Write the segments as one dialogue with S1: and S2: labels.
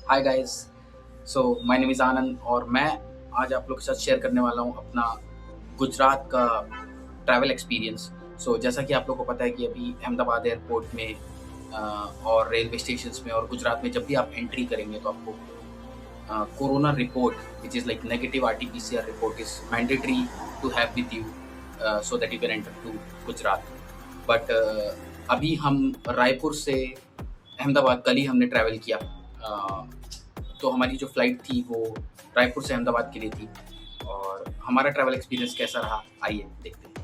S1: Hi guys. My name is Anand और मैं आज आप लोग के साथ शेयर करने वाला हूँ अपना गुजरात का ट्रैवल एक्सपीरियंस। जैसा कि आप लोग को पता है कि अभी अहमदाबाद एयरपोर्ट में और रेलवे स्टेशंस में और गुजरात में जब भी आप एंट्री करेंगे तो आपको corona report which is like negative RTPCR report is mandatory to have with you so that you can enter to Gujarat. But अभी हम रायपुर से अहमदाबाद कल ही हमने ट्रैवल किया। तो हमारी जो फ़्लाइट थी वो रायपुर से अहमदाबाद के लिए थी और हमारा ट्रैवल एक्सपीरियंस कैसा रहा आइए देखते हैं।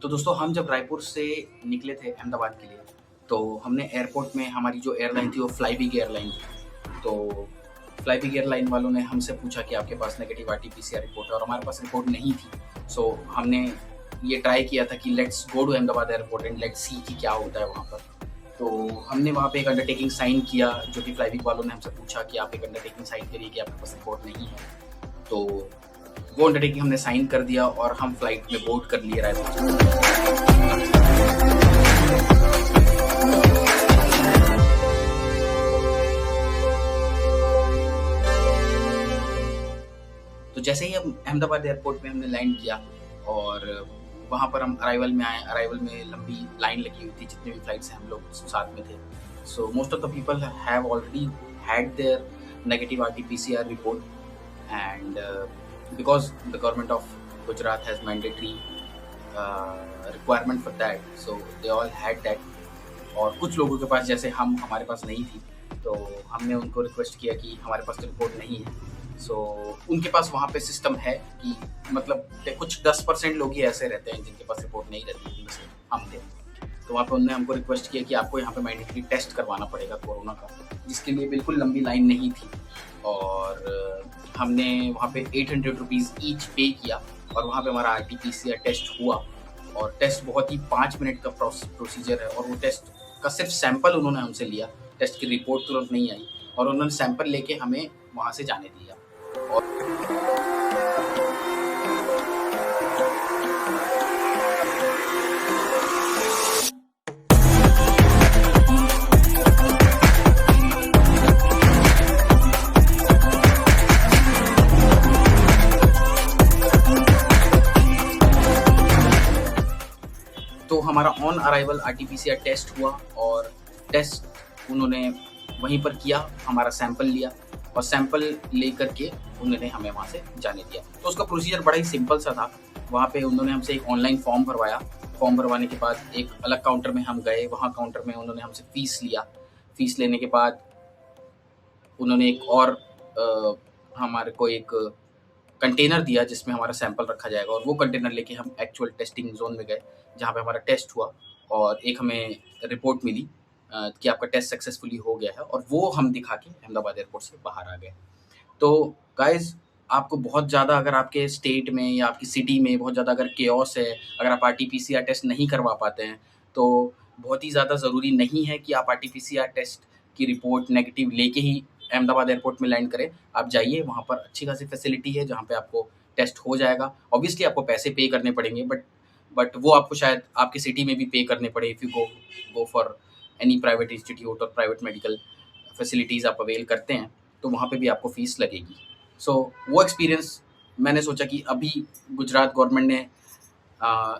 S1: तो दोस्तों हम जब रायपुर से निकले थे अहमदाबाद के लिए तो हमने एयरपोर्ट में हमारी जो एयरलाइन थी वो फ्लाईबिग एयरलाइन थी। तो फ्लाईबिग एयरलाइन वालों ने हमसे पूछा कि आपके पास नेगेटिव आरटीपीसीआर रिपोर्ट है और हमारे पास रिपोर्ट नहीं थी। हमने ये ट्राई किया था कि let's go to Ahmedabad airport and let's see कि क्या होता है वहाँ पर। तो हमने वहाँ पे एक अंडरटेकिंग साइन किया जो कि फ्लाईबिग वालों ने हमसे पूछा कि आप एक अंडरटेकिंग साइन करिए कि आपके पास रिपोर्ट नहीं है। तो वो अंडरटेकिंग हमने साइन कर दिया और हम फ्लाइट में बोर्ड कर लिए रायपुर से। तो जैसे ही हम अहमदाबाद एयरपोर्ट में हमने लैंड किया और वहाँ पर हम अराइवल में आए। अराइवल में लंबी लाइन लगी हुई थी, जितने भी फ्लाइट्स हैं हम लोग साथ में थे। Most of the people have already had there negative RTPCR report and because the government of Gujarat has mandatory requirement for that, so they all had that। और कुछ लोगों के पास जैसे हमारे पास नहीं थी तो हमने उनको रिक्वेस्ट किया कि हमारे पास तो रिपोर्ट नहीं है। उनके पास वहाँ पे सिस्टम है कि मतलब कुछ 10% लोग ही ऐसे रहते हैं जिनके पास रिपोर्ट नहीं रहती, जिनमें से हम थे। तो वहाँ पे उन्होंने हमको रिक्वेस्ट किया कि आपको यहाँ पे मैंडेटरी टेस्ट करवाना पड़ेगा कोरोना का, जिसके लिए बिल्कुल लंबी लाइन नहीं थी। और हमने वहाँ पे 800 रुपीज़ ईच पे किया और वहाँ पे हमारा आरटीपीसीआर टेस्ट हुआ। और टेस्ट बहुत ही 5 मिनट का प्रोसीजर है और वो टेस्ट का सिर्फ सैंपल उन्होंने हमसे लिया। टेस्ट की रिपोर्ट तुरंत नहीं आई और उन्होंने सैंपल लेके हमें वहाँ से जाने दिया। तो हमारा ऑन अराइवल आरटीपीसीआर टेस्ट हुआ और टेस्ट उन्होंने वहीं पर किया, हमारा सैंपल लिया और सैंपल लेकर के उन्होंने हमें वहाँ से जाने दिया। तो उसका प्रोसीजर बड़ा ही सिंपल सा था। वहाँ पे उन्होंने हमसे एक ऑनलाइन फॉर्म भरवाया। फॉर्म भरवाने के बाद एक अलग काउंटर में हम गए, वहाँ काउंटर में उन्होंने हमसे फ़ीस लिया। फ़ीस लेने के बाद उन्होंने एक और हमारे को एक कंटेनर दिया जिसमें हमारा सैंपल रखा जाएगा और वो कंटेनर लेके हम एक्चुअल टेस्टिंग जोन में गए जहाँ पे हमारा टेस्ट हुआ और एक हमें रिपोर्ट मिली कि आपका टेस्ट सक्सेसफुली हो गया है और वो हम दिखा के अहमदाबाद एयरपोर्ट से बाहर आ गए। तो गाइज़ आपको बहुत ज़्यादा अगर आपके स्टेट में या आपकी सिटी में बहुत ज़्यादा अगर केओस है, अगर आप आरटीपीसीआर टेस्ट नहीं करवा पाते हैं तो बहुत ही ज़्यादा ज़रूरी नहीं है कि आप आरटीपीसीआर टेस्ट की रिपोर्ट नेगेटिव लेके ही अहमदाबाद एयरपोर्ट में लैंड करें। आप जाइए, वहाँ पर अच्छी खासी फैसिलिटी है जहाँ पे आपको टेस्ट हो जाएगा। ऑब्वियसली आपको पैसे पे करने पड़ेंगे बट वो आपको शायद आपकी सिटी में भी पे करने पड़े if you go for any private institute और प्राइवेट मेडिकल फैसिलिटीज़ आप अवेल करते हैं तो वहाँ पे भी आपको फ़ीस लगेगी। वो एक्सपीरियंस मैंने सोचा कि अभी गुजरात गवर्नमेंट ने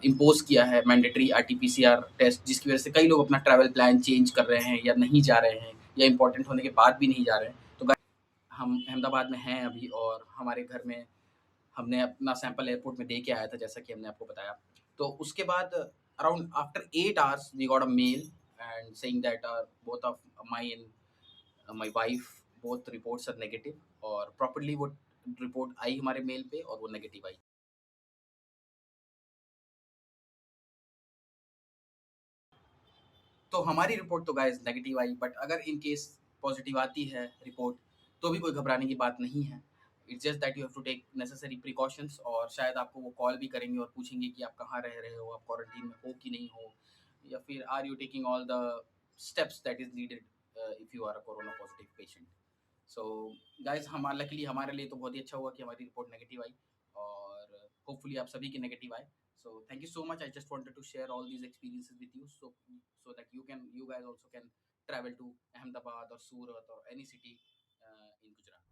S1: इम्पोज़ किया है मैंडेटरी आरटीपीसीआर टेस्ट, जिसकी वजह से कई लोग अपना ट्रैवल प्लान चेंज कर रहे हैं या नहीं जा रहे हैं या इम्पोर्टेंट होने के बाद भी नहीं जा रहे हैं। तो हम अहमदाबाद में हैं अभी और हमारे घर में हमने अपना सैंपल एयरपोर्ट में दे के आया था जैसा कि हमने आपको बताया। तो उसके बाद around after 8 hours we got a mail and saying that both of my and my wife both reports are negative और प्रॉपर्ली वो रिपोर्ट आई हमारे मेल पे और वो नेगेटिव आई। तो हमारी रिपोर्ट तो गाइस नेगेटिव आई बट अगर इन केस पॉजिटिव आती है रिपोर्ट तो भी कोई घबराने की बात नहीं है। It's just that you have to take necessary precautions, और शायद आपको वो कॉल भी करेंगे और पूछेंगे कि आप कहाँ रह रहे हो, आप क्वारंटीन में हो कि नहीं हो, या फिर are you taking all the steps that is needed if you are a corona positive patient. So guys, luckily हमारे लिए तो बहुत ही अच्छा हुआ कि हमारी रिपोर्ट नेगेटिव आई, और होपफुली आप सभी की नेगेटिव आए। So thank you so much, I just wanted to share all these experiences with you, so that you guys also can travel to Ahmedabad or Surat or any city in Gujarat.